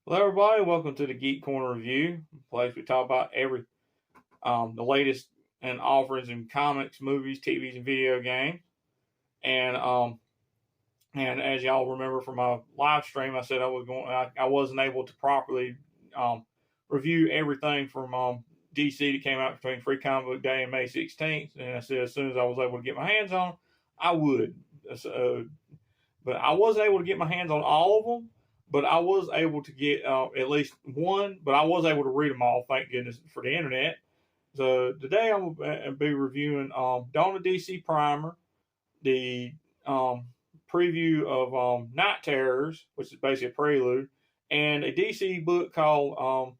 Hello, everybody. Welcome to the Geek Corner review, a place we talk about the latest and offerings in comics, movies, TVs, and video games. And and as y'all remember from my live stream, I said I wasn't able to properly review everything from DC that came out between Free Comic Book Day and May 16th. And I said as soon as I was able to get my hands on, I would. But I wasn't able to get my hands on all of them, but I was able to get at least one, but I was able to read them all, thank goodness for the internet. So today I'm going to be reviewing Dawn of DC Primer, the preview of Night Terrors, which is basically a prelude, and a DC book called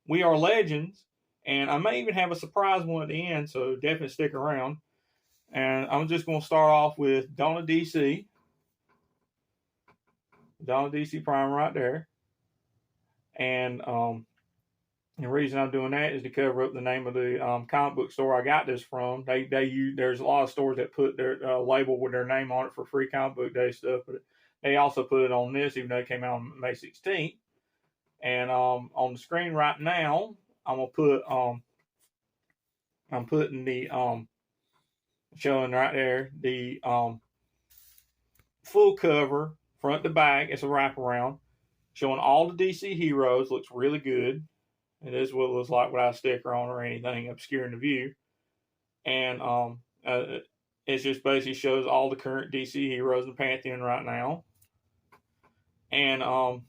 We Are Legends, and I may even have a surprise one at the end, so definitely stick around. And I'm just going to start off with Dawn of DC. Dawn of DC Prime right there. And the reason I'm doing that is to cover up the name of the comic book store I got this from. There's a lot of stores that put their label with their name on it for free comic book day stuff, but they also put it on this, even though it came out on May 16th. And on the screen right now, I'm putting the showing right there the full cover, front to back. It's a wraparound showing all the DC heroes. Looks really good. And this is what it looks like without a sticker on or anything obscuring the view. And it just basically shows all the current DC heroes in the Pantheon right now. And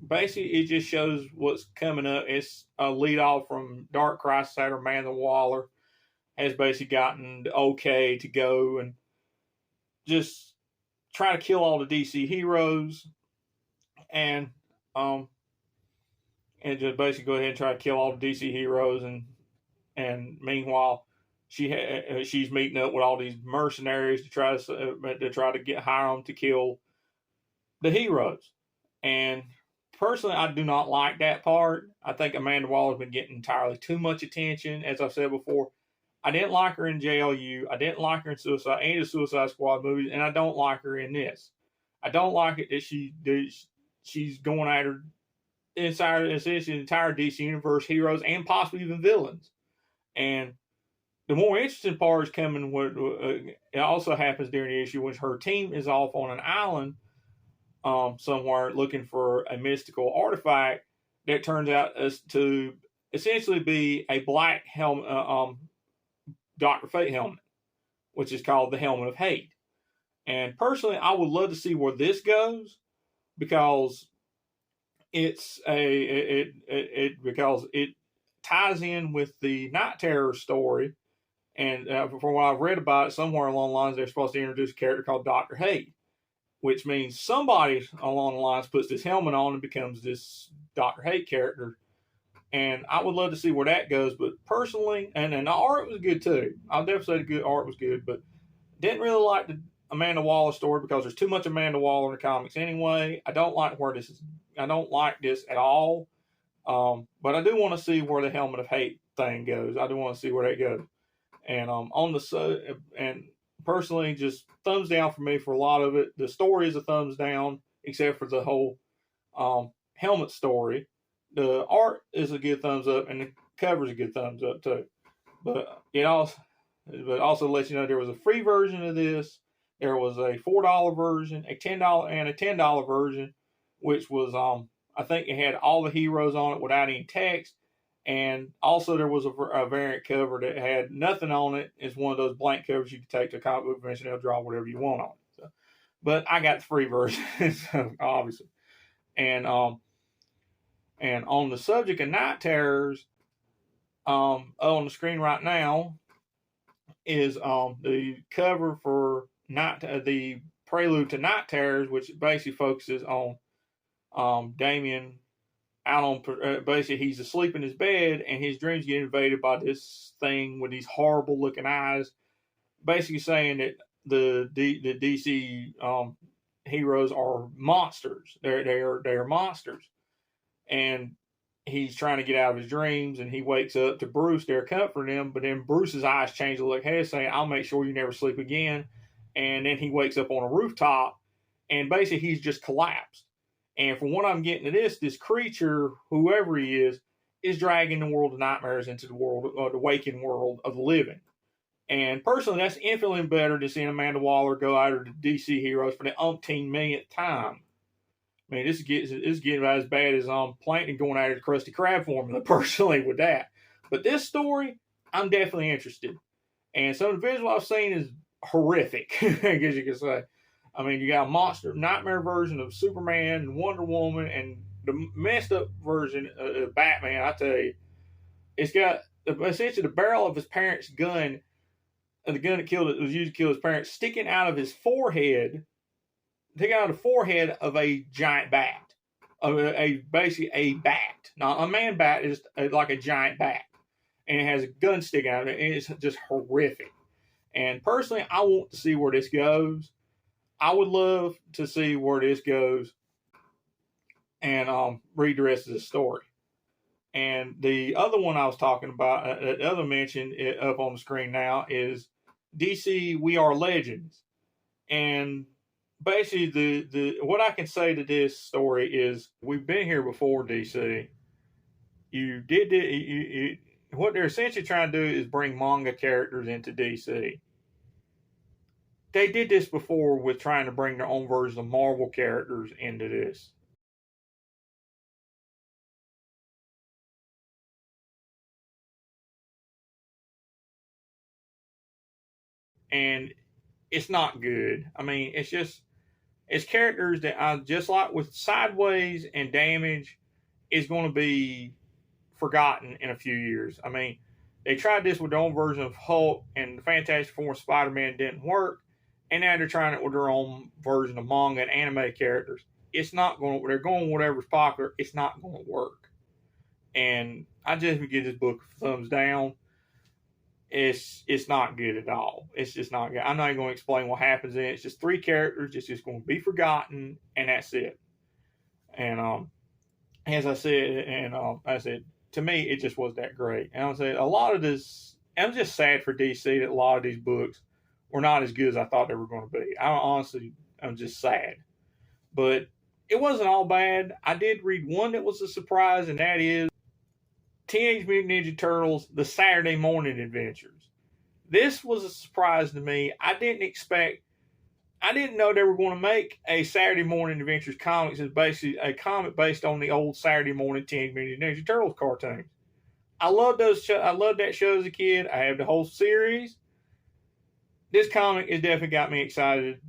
basically it just shows what's coming up. It's a lead off from Dark Crisis after Amanda Waller has basically gotten the okay to go and just try to kill all the DC heroes and just basically go ahead and try to kill all the DC heroes, and meanwhile she's meeting up with all these mercenaries to try to get hire them to kill the heroes. And personally, I do not like that part. I think Amanda Waller's been getting entirely too much attention. As I've said before, I didn't like her in JLU. I didn't like her in any of the Suicide Squad movies, and I don't like her in this. I don't like it that she's going at her inside essentially the entire DC universe, heroes, and possibly even villains. And the more interesting part is coming when it also happens during the issue when her team is off on an island somewhere looking for a mystical artifact that turns out to essentially be a black helmet. Dr. Fate helmet, which is called the Helmet of Hate. And personally, I would love to see where this goes because because it ties in with the Night Terror story. And from what I've read about it, somewhere along the lines, they're supposed to introduce a character called Dr. Hate, which means somebody along the lines puts this helmet on and becomes this Dr. Hate character. And I would love to see where that goes. But personally, and the art was good too. I'll definitely say the good art was good, but didn't really like the Amanda Waller story because there's too much Amanda Waller in the comics anyway. I don't like where this is. I don't like this at all. But I do want to see where the Helmet of Hate thing goes. I do want to see where that goes. And and personally, just thumbs down for me for a lot of it. The story is a thumbs down, except for the whole helmet story. The art is a good thumbs up, and the cover is a good thumbs up too. But also lets you know there was a free version of this. There was a $4 version, a $10 and a $10 version, which was I think it had all the heroes on it without any text. And also there was a variant cover that had nothing on it. It's one of those blank covers you can take to a comic book convention. They'll draw whatever you want on it. So, but I got the free version, so, obviously. And on the subject of Night Terrors, on the screen right now is the cover for the prelude to Night Terrors, which basically focuses on Damien out on basically he's asleep in his bed and his dreams get invaded by this thing with these horrible looking eyes, basically saying that the DC heroes are monsters. They're monsters. And he's trying to get out of his dreams, and he wakes up to Bruce there comforting him, but then Bruce's eyes change to look ahead, saying, I'll make sure you never sleep again. And then he wakes up on a rooftop, and basically he's just collapsed. And from what I'm getting to this creature, whoever he is dragging the world of nightmares into the world, the waking world of the living. And personally, that's infinitely better than seeing Amanda Waller go out of the DC heroes for the umpteen millionth time. I mean, this is getting about as bad as Plankton going out of the Krusty Krab formula, personally, with that. But this story, I'm definitely interested. And some of the visual I've seen is horrific, I guess you could say. I mean, you got a monster nightmare version of Superman and Wonder Woman, and the messed up version of Batman. I tell you, it's got essentially the barrel of his parents' gun, and the gun that was used to kill his parents, sticking out of his forehead, taking out the forehead of a giant bat, basically a bat, not a man bat, is like a giant bat, and it has a gun sticking out of it, and it's just horrific. And personally, I want to see where this goes. I would love to see where this goes and read the rest of the story. And the other one I was talking about, the other mention up on the screen now, is DC We Are Legends. And basically, the what I can say to this story is, we've been here before, DC. What they're essentially trying to do is bring manga characters into DC. They did this before with trying to bring their own version of Marvel characters into this. And it's not good. I mean, it's characters that I just like with Sideways and Damage is going to be forgotten in a few years. I mean, they tried this with their own version of Hulk, and the Fantastic Four and Spider-Man didn't work. And now they're trying it with their own version of manga and anime characters. It's not going to, they're going whatever's popular. It's not going to work. And I just would give this book a thumbs down. It's not good at all. It's just not good. I'm not even going to explain what happens in it. It's just 3 characters. It's just going to be forgotten, and that's it. And as I said, to me, it just was that great. And I would say a lot of this, I'm just sad for DC that a lot of these books were not as good as I thought they were going to be. I'm just sad. But it wasn't all bad. I did read one that was a surprise, and that is Teenage Mutant Ninja Turtles, The Saturday Morning Adventures. This was a surprise to me. I didn't know they were going to make a Saturday Morning Adventures comics. It's basically a comic based on the old Saturday Morning Teenage Mutant Ninja Turtles cartoons. I loved that show as a kid. I have the whole series. This comic has definitely got me excited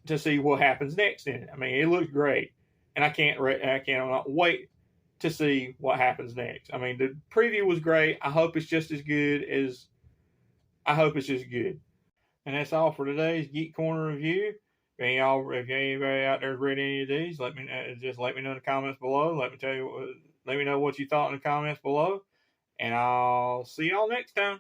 to see what happens next in it. I mean, it looks great, and I cannot wait to see what happens next. I mean, the preview was great. I hope it's just good. And that's all for today's Geek Corner review. If anybody out there has read any of these, let me know in the comments below. Let me know what you thought in the comments below, and I'll see y'all next time.